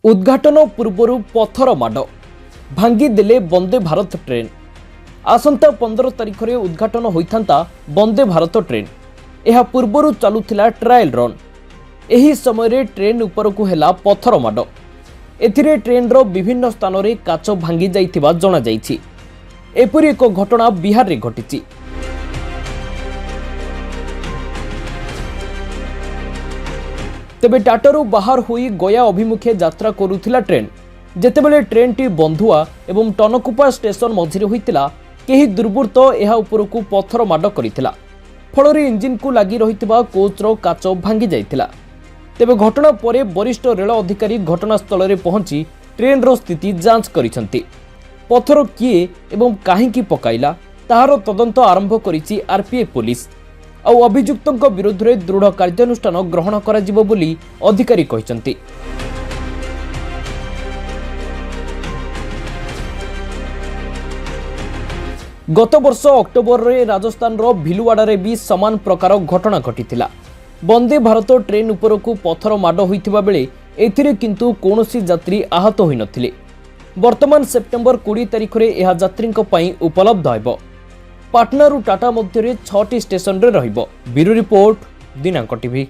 उद्घाटन पूर्व पथर माड़ भांगीदेले वंदे भारत ट्रेन। आसंता 15 तारिख में उद्घाटन होता वंदे भारत ट्रेन। यह पूर्व चलुला ट्रायल रन। एही समय ट्रेन उपरकू हेला पथर माड़। एथिरे ट्रेन रो विभिन्न स्थान में काच भांगी जाइथिबा जणा जाइछि। एपरि एक घटना बिहार रे घटिछि। तेबे टाटारू बाहर होई गया अभिमुखे यात्रा करुथिला ट्रेन। जेतेबेले ट्रेन टी बंधुआ एवं टनकुपा स्टेशन मझिरे होइतिला केही दुर्बृत्त एहा उपरकू पत्थर माड करिथिला। फଳରେ इंजिन को लागि रहितबा कोच रो काच भांगी जाइतिला। तेबे घटना परे वरिष्ठ रेल अधिकारी घटनास्थल रे पहुंची ट्रेन रो स्थिति जांच करिसंती। पत्थर किए एवं काहेकि पकाइला ताहार तदंत आरंभ करिछि आरपीएफ पुलिस। आउ अभियुक्तों विरुद्ध में दृढ़ कार्यानुष्ठान ग्रहण करा जिवो बोली अधिकारी कहिसंती। गत वर्ष अक्टोबर रे राजस्थान रो भिलुवाड़ा रे भी समान प्रकार घटना घटिथिला। वंदे भारत ट्रेन उपरकू पत्थर माड होइथिबा बेले एथिरे किंतु कोनोसी यात्री आहत होई नथिले। वर्तमान सेप्टेम्बर 20 तारिख रे एहा यात्रींक पई उपलब्ध हेबो। पाटना रु टाटा मध्य 6टी स्टेशन रे रहिबो। ब्यूरो रिपोर्ट दिनांक टीवी।